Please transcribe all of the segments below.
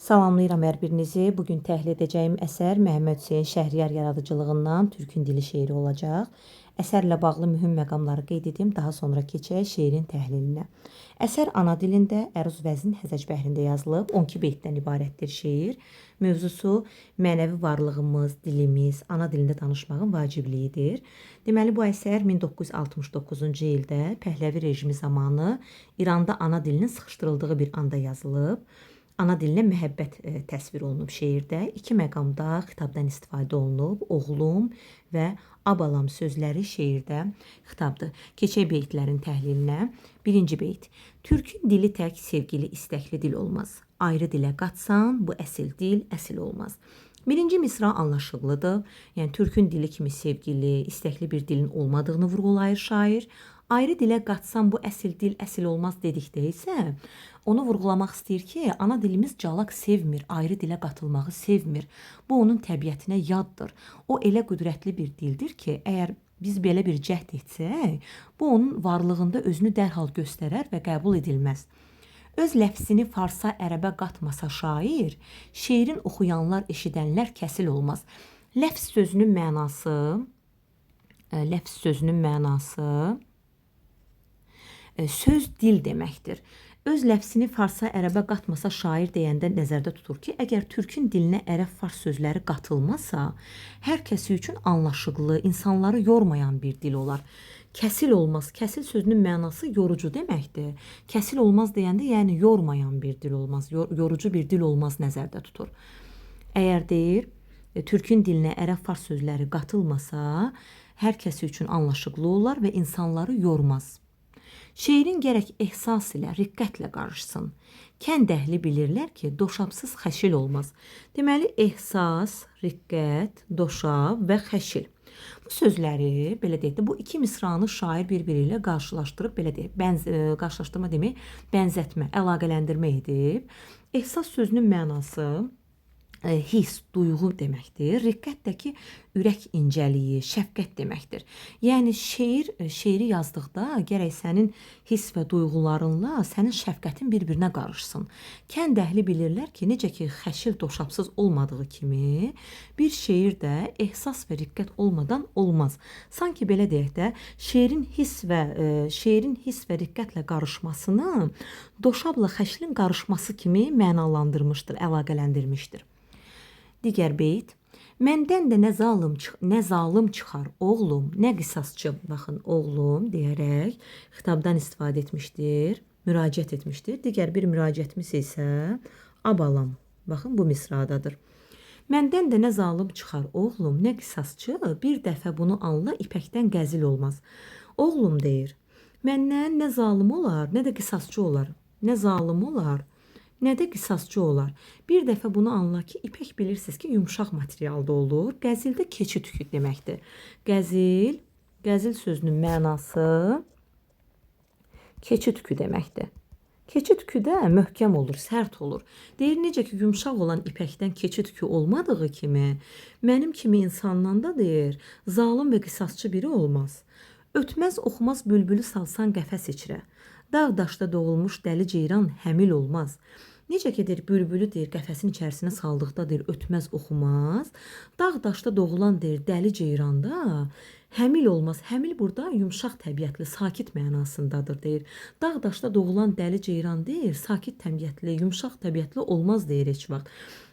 Salamlayıram hər birinizi. Bugün təhlil edəcəyim əsər Məhəmməd Hüseyn Şəhriyar yaradıcılığından Türkün dili şeiri olacaq. Əsərlə bağlı mühüm məqamları qeyd edim, daha sonra keçək şeirin təhlilinə. Əsər ana dilində, əruz vəzn həzəc bəhrində yazılıb, 12 beytdən ibarətdir şeir. Mövzusu mənəvi varlığımız, dilimiz, ana dilində danışmağın vacibliyidir. Deməli, bu əsər 1969-cu ildə Pəhləvi rejimi zamanı İranda ana dilinin sıxışdırıldığı bir anda yazılıb. Ana dilinə məhəbbət təsvir olunub şeirdə. İki məqamda xitabdan istifadə olunub. Oğlum və abalam sözləri şeirdə xitabdır. Keçək beytlərin təhlilinə. Birinci beyt. Türkün dili tək sevgili, istəkli dil olmaz. Ayrı dilə qatsan, bu əsil dil əsil olmaz. Birinci misra anlaşılılıdır. Yəni, Türkün dili kimi sevgili, istəkli bir dilin olmadığını vurğulayır şair. Ayrı dilə qatsan, bu əsil dil əsil olmaz dedikdə isə, onu vurğulamaq istəyir ki, ana dilimiz calaq sevmir, ayrı dilə qatılmağı sevmir. Bu, onun təbiətinə yaddır. O, elə qüdrətli bir dildir ki, əgər biz belə bir cəhd etsək, bu, onun varlığında özünü dərhal göstərər və qəbul edilməz. Öz ləfsini farsa, ərəbə qatmasa şair, şeirin oxuyanlar, eşidənlər kəsil olmaz. Ləfs sözünün mənası söz dil deməkdir. Öz ləfsini farsa, ərəbə qatmasa şair deyəndə nəzərdə tutur ki, əgər türkün dilinə ərəb fars sözləri qatılmasa, hər kəsi üçün anlaşıqlı, insanları yormayan bir dil olar. Kəsil olmaz. Kəsil sözünün mənası yorucu deməkdir. Kəsil olmaz deyəndə, yəni yormayan bir dil olmaz, yorucu bir dil olmaz nəzərdə tutur. Əgər deyir, türkün dilinə ərəb fars sözləri qatılmasa, hər kəsi üçün anlaşıqlı olar və insanları yormaz. Şeirin gərək ehsas ilə, riqqətlə qarışsın. Kənd əhli bilirlər ki, doşabsız xəşil olmaz. Deməli, ehsas, riqqət, doşab və xəşil. Bu sözləri, belə deyək də, bu iki misranı şair bir-biri ilə qarşılaşdırıb, belə deyək, qarşılaşdırma demək, bənzətmə, əlaqələndirmə edib. Ehsas sözünün mənası hiss, duyğu deməkdir. Riqqət də ki, ürək incəliyi, şəfqət deməkdir. Yəni, şeiri yazdıqda gərək sənin hiss və duyğularınla sənin şəfqətin bir-birinə qarışsın. Kənd əhli bilirlər ki, necə ki, xəşil doşabsız olmadığı kimi, bir şeir də ehsas və riqqət olmadan olmaz. Sanki belə deyək də, şeirin hiss və riqqətlə qarışmasını doşabla xəşlin qarışması kimi mənalandırmışdır, əlaqələndirmişdir. Digər beyt. Məndən də nə zalım çıxar oğlum, nə qisasçı, baxın, oğlum deyərək xitabdan istifadə etmişdir, müraciət etmişdir. Digər bir müraciətimiz isə abalam, baxın, bu misradadır. Məndən də nə zalım çıxar oğlum, nə qisasçı, bir dəfə bunu anla, ipəkdən qəzil olmaz. Oğlum deyir, məndən nə zalım olar, nə də qisasçı olar. Nə zalım olar, nə də qisasçı olar. Bir dəfə bunu anla ki, ipək bilirsiniz ki, yumşaq materialda olur. Qəzil də keçi tükü deməkdir. Qəzil sözünün mənası keçi tükü deməkdir. Keçi tükü də möhkəm olur, sərt olur. Deyir, necə ki, yumşaq olan ipəkdən keçi tükü olmadığı kimi, mənim kimi insandan da deyir, zalım və qisasçı biri olmaz. Ötməz oxumaz bülbülü salsan qəfəs içrə. Dağ daşda doğulmuş dəli ceyran həmil olmaz. Necə ki, deyir, bülbülü deyir, qəfəsin içərisinə saldıqda deyir, ötməz oxumaz. Dağ daşda doğulan deyir, dəli ceyranda həmil olmaz. Həmil burada yumşaq təbiətli, sakit mənasındadır deyir. Dağ daşda doğulan dəli ceyran deyir, sakit təbiətli, yumşaq təbiətli olmaz deyir heç vaxt.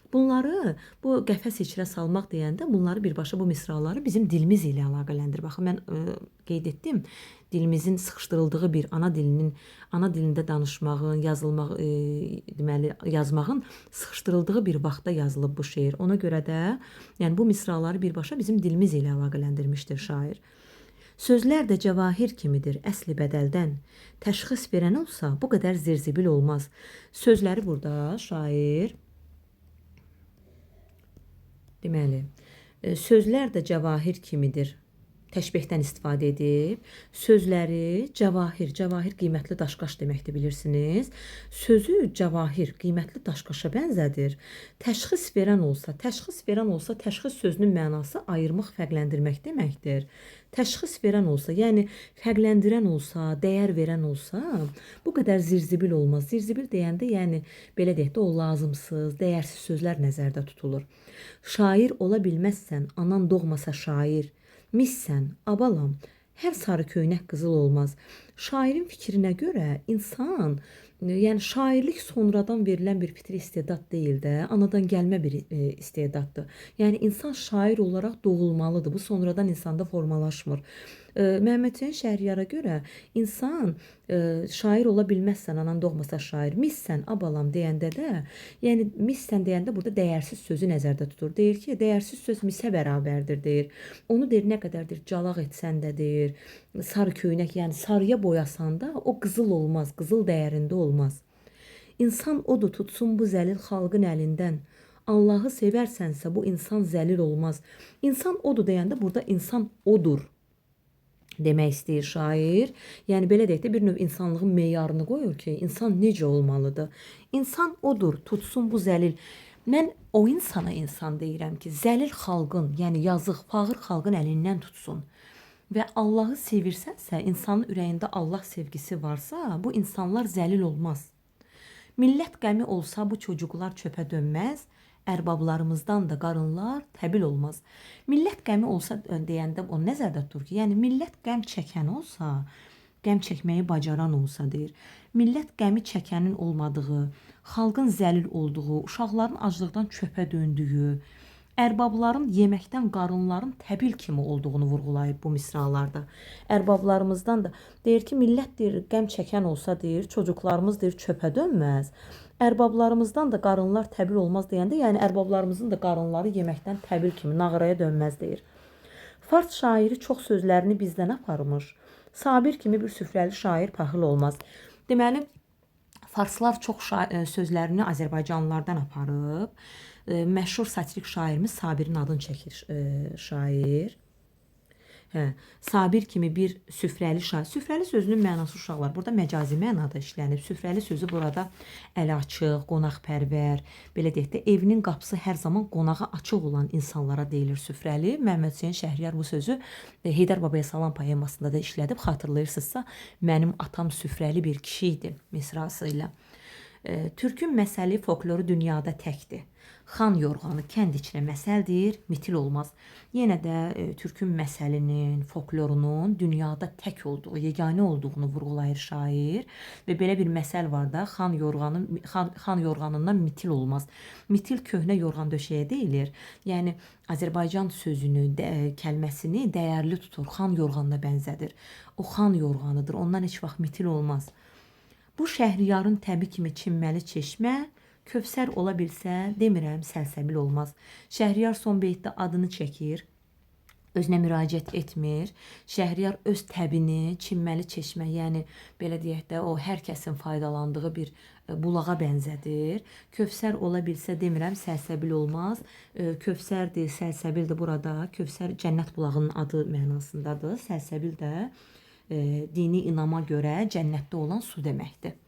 Bunları, bu qəfəs içrə salmaq deyəndə, bunları birbaşa bu misraları bizim dilimiz ilə əlaqələndir. Baxın, mən qeyd etdim, dilimizin sıxışdırıldığı bir ana dilində danışmağın, yazmağın sıxışdırıldığı bir vaxtda yazılıb bu şeir. Ona görə də, yəni bu misraları birbaşa bizim dilimiz ilə əlaqələndirmişdir şair. Sözlər də cəvahir kimidir əsli bədəldən. Təşxis verən olsa, bu qədər zirzibil olmaz. Sözləri burada şair, deməli, sözlər də cəvahir kimidir. Təşbehdən istifadə edib. Sözləri cəvahir qiymətli daşqaş deməkdir, bilirsiniz. Sözü cəvahir, qiymətli daşqaşa bənzədir. Təşxis verən olsa, təşxis sözünün mənası ayırmaq, fərqləndirmək deməkdir. təşxis verən olsa, yəni fərqləndirən olsa, dəyər verən olsa, bu qədər zirzibil olmaz. Zirzibil deyəndə, yəni belə deyək də, o lazımsız, dəyərsiz sözlər nəzərdə tutulur. Şair ola bilməzsən, anan doğmasa şair. Missən, abalam, hər sarı köynək qızıl olmaz. Şairin fikrinə görə insan, yəni şairlik sonradan verilən bir fitri istedad deyil də, anadan gəlmə bir istedaddır. Yəni insan şair olaraq doğulmalıdır. Bu sonradan insanda formalaşmır. Məhəmməd Hüseyn Şəhriyara görə insan şair ola bilməzsən, anan doğmasa şair. Missən, abalam deyəndə də, yəni missən deyəndə burada dəyərsiz sözü nəzərdə tutur. Deyir ki, dəyərsiz söz misə bərabərdir deyir. Onu deyir nə qədərdir calaq etsən də deyir. Sarı köynək, yəni sarıya boyasan da o qızıl olmaz, qızıl dəyərində olmaz. İnsan odur tutsun bu zəlil xalqın əlindən. Allahı sevərsənsə bu insan zəlil olmaz. İnsan odur deyəndə burada insan odur demək istəyir şair. Yəni belə deyək də, bir növ insanlığın meyarını qoyur ki, insan necə olmalıdır. İnsan odur, tutsun bu zəlil. Mən o insana insan deyirəm ki, zəlil xalqın, yəni yazıq, fağır xalqın əlindən tutsun. Və Allahı sevirsənsə, insanın ürəyində Allah sevgisi varsa, bu insanlar zəlil olmaz. Millət qəmi olsa bu çocuklar çöpə dönməz. Ərbablarımızdan da qarınlar təbil olmaz. Millət qəmi olsa deyəndə o nəzərdə tutur ki, yəni millət qəm çəkən olsa, qəm çəkməyi bacaran olsa deyir. Millət qəmi çəkənin olmadığı, xalqın zəlil olduğu, uşaqların aclıqdan çöpə döndüyü, ərbabların yeməkdən qarınların təbil kimi olduğunu vurğulayıb bu misralarda. Ərbablarımızdan da deyir ki, millət deyir qəm çəkən olsa deyir, çocuklarımız deyir çöpə dönməz. Ərbablarımızdan da qarınlar təbil olmaz deyəndə, yəni ərbablarımızın da qarınları yeməkdən təbil kimi nağaraya dönməz deyir. Fars şairi çox sözlərini bizdən aparmış. Sabir kimi bir süfrəli şair paxıl olmaz. Deməli, farslar çox sözlərini Azərbaycanlılardan aparıb. Məşhur satirik şairimiz Sabirin adını çəkir şair. Sabir kimi bir süfrəli şair. Süfrəli sözünün mənası uşaqlar burada məcazi mənada işlənib. Süfrəli sözü burada əli açıq, qonaqpərvər, belə deyək də, evinin qapısı hər zaman qonağa açıq olan insanlara deyilir süfrəli. Məhəmməd Hüseyn Şəhriyar bu sözü Heydər Babaya Salam poemasında da işlədib. Xatırlayırsınızsa, mənim atam süfrəli bir kişi idi misrası ilə. Türkün məsəli folkloru dünyada təkdir. Xan yorğanı kənd içinə məsəldir, mitil olmaz. Yenə də Türkün məsəlinin, folklorunun dünyada tək olduğu, yeganə olduğunu vurğulayır şair. Və belə bir məsəl var da, xan yorğanından mitil olmaz. Mitil köhnə yorğan döşəyə deyilir. Yəni Azərbaycan sözünü, kəlməsini dəyərli tutur, xan yorğanına bənzədir. O xan yorğanıdır, ondan heç vaxt mitil olmaz. Bu Şəhriyarın təbi kimi çinməli çeşmə, Kövsər ola bilsə, demirəm, səlsəbil olmaz. Şəhriyar son beytdə adını çəkir, özünə müraciət etmir. Şəhriyar öz təbini, çinməli çeşmə, yəni belə deyək də, o hər kəsin faydalandığı bir bulağa bənzədir. Kövsər ola bilsə, demirəm, səlsəbil olmaz. Kövsərdir, səlsəbildir burada. Kövsər cənnət bulağının adı mənasındadır. Səlsəbil də dini inama görə cənnətdə olan su deməkdir.